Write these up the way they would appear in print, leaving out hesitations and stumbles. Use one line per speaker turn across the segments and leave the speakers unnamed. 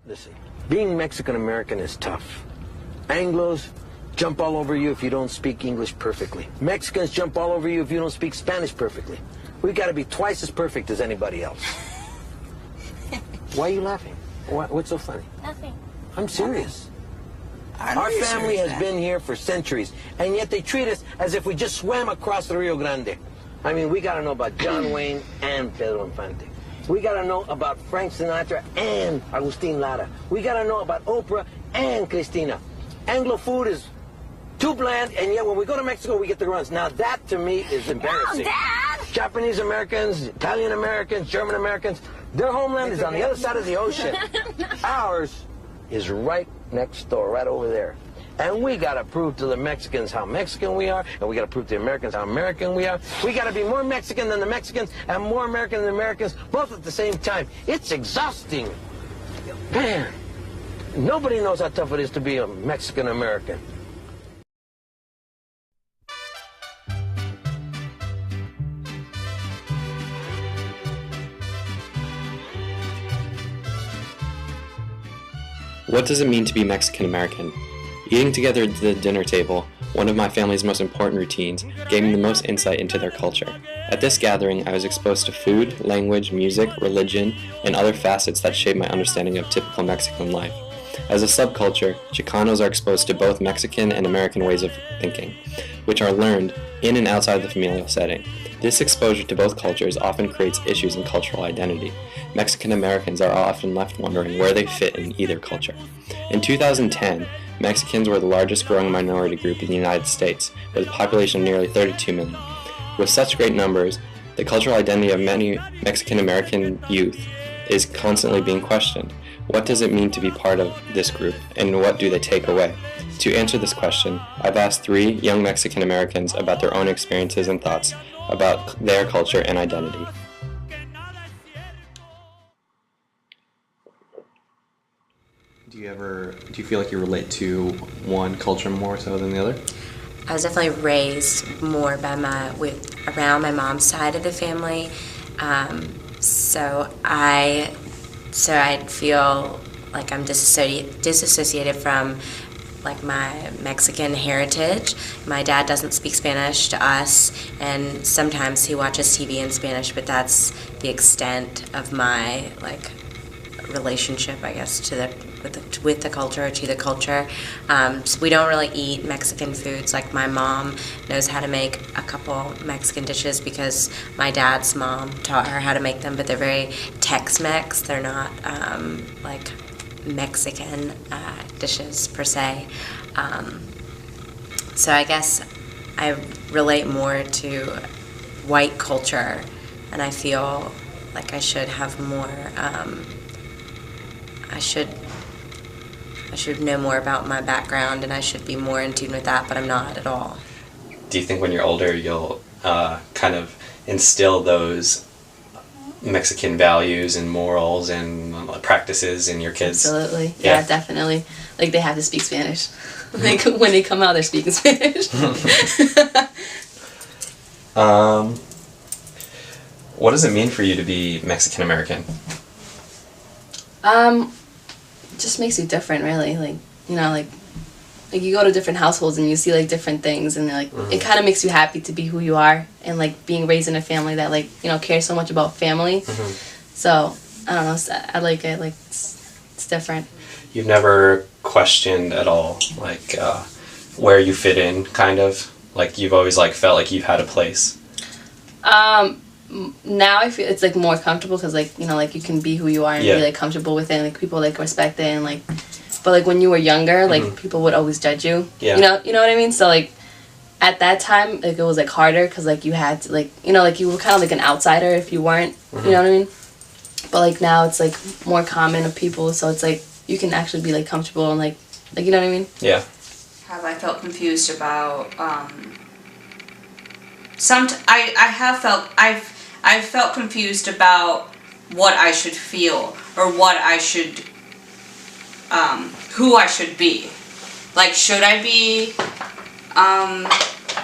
Listen, being Mexican-American is tough. Anglos jump all over you if you don't speak English perfectly. Mexicans jump all over you if you don't speak Spanish perfectly. We got to be twice as perfect as anybody else. Why are you laughing? What's so funny?
Nothing.
I'm serious. Our family has been here for centuries, and yet they treat us as if we just swam across the Rio Grande. I mean, we got to know about John Wayne and Pedro Infante. We got to know about Frank Sinatra and Agustin Lara. We got to know about Oprah and Christina. Anglo food is too bland, and yet when we go to Mexico, we get the runs. Now, that to me is embarrassing.
No, Dad!
Japanese Americans, Italian Americans, German Americans, their homeland is on the other side of the ocean. Ours is right next door, right over there. And we got to prove to the Mexicans how Mexican we are, and we got to prove to the Americans how American we are. We got to be more Mexican than the Mexicans and more American than the Americans, both at the same time. It's exhausting. Man, nobody knows how tough it is to be a Mexican-American.
What does it mean to be Mexican-American? Eating together at the dinner table, one of my family's most important routines, gave me the most insight into their culture. At this gathering, I was exposed to food, language, music, religion, and other facets that shaped my understanding of typical Mexican life. As a subculture, Chicanos are exposed to both Mexican and American ways of thinking, which are learned in and outside the familial setting. This exposure to both cultures often creates issues in cultural identity. Mexican Americans are often left wondering where they fit in either culture. In 2010, Mexicans were the largest growing minority group in the United States, with a population of nearly 32 million. With such great numbers, the cultural identity of many Mexican American youth is constantly being questioned. What does it mean to be part of this group, and what do they take away? To answer this question, I've asked 3 young Mexican Americans about their own experiences and thoughts about their culture and identity. Do you feel like you relate to one culture more so than the other?
I was definitely raised more by around my mom's side of the family, so I feel like I'm disassociated from like my Mexican heritage. My dad doesn't speak Spanish to us, and sometimes he watches TV in Spanish, but that's the extent of my like relationship, I guess, with the culture, to the culture. So we don't really eat Mexican foods. Like my mom knows how to make a couple Mexican dishes because my dad's mom taught her how to make them, but they're very Tex-Mex. They're not like Mexican dishes per se. So I guess I relate more to white culture, and I feel like I should have more. I should know more about my background, and I should be more in tune with that, but I'm not at all.
Do you think when you're older you'll kind of instill those Mexican values and morals and practices in your kids?
Absolutely. Yeah, definitely. Like they have to speak Spanish. Like when they come out, they're speaking Spanish.
What does it mean for you to be Mexican American?
Just makes you different, really. Like, you know, like you go to different households and you see like different things, and like it kind of makes you happy to be who you are, and like being raised in a family that like, you know, cares so much about family. So I don't know, I like it. Like it's different.
You've never questioned at all like where you fit in, kind of like you've always like felt like you've had a place?
Now I feel it's like more comfortable because like, you know, like you can be who you are and be like comfortable with it, and like people like respect it, and like, but like when you were younger, like people would always judge you. You know what I mean? So like at that time, like it was like harder because like you had to like, you know, like you were kind of like an outsider if you weren't. You know what I mean? But like now it's like more common of people, so it's like you can actually be like comfortable and like you know what I mean?
Yeah.
Have I felt confused about I've felt confused about what I should feel or what I should who I should be. Like, should I be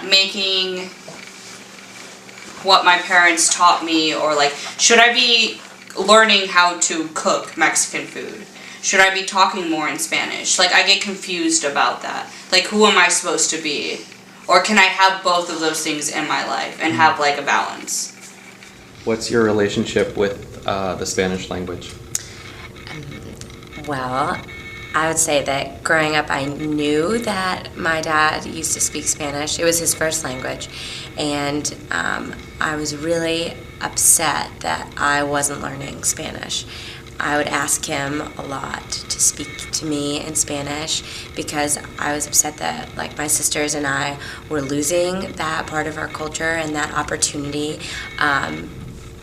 making what my parents taught me, or like should I be learning how to cook Mexican food? Should I be talking more in Spanish? Like, I get confused about that. Like, who am I supposed to be? Or can I have both of those things in my life and have, like, a balance?
What's your relationship with the Spanish language?
Well, I would say that growing up, I knew that my dad used to speak Spanish. It was his first language. And I was really upset that I wasn't learning Spanish. I would ask him a lot to speak to me in Spanish because I was upset that, like, my sisters and I were losing that part of our culture and that opportunity.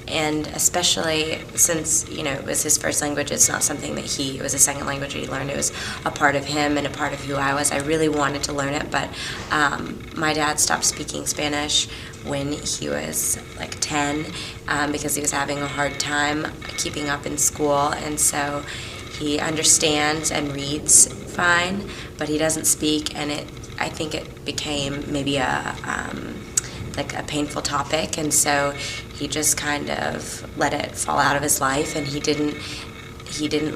And especially since, you know, it was his first language, it's not something that it was a second language that he learned. It was a part of him and a part of who I was. I really wanted to learn it, but my dad stopped speaking Spanish when he was like 10 because he was having a hard time keeping up in school, and so he understands and reads fine, but he doesn't speak, and I think it became maybe like a painful topic, and so he just kind of let it fall out of his life, and he didn't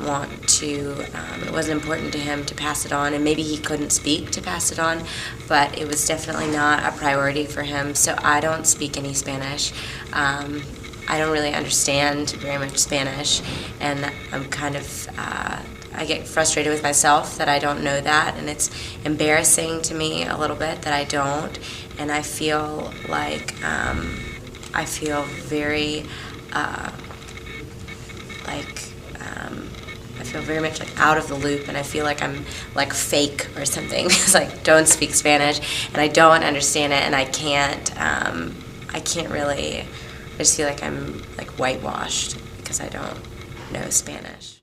want to, it wasn't important to him to pass it on, and maybe he couldn't speak to pass it on, but it was definitely not a priority for him. So I don't speak any Spanish. I don't really understand very much Spanish, and I'm kind of, I get frustrated with myself that I don't know that, and it's embarrassing to me a little bit that I don't, and I feel like, I feel very, I feel very much like out of the loop, and I feel like I'm like fake or something because I don't speak Spanish and I don't understand it, and I can't really, I just feel like I'm like whitewashed because I don't know Spanish.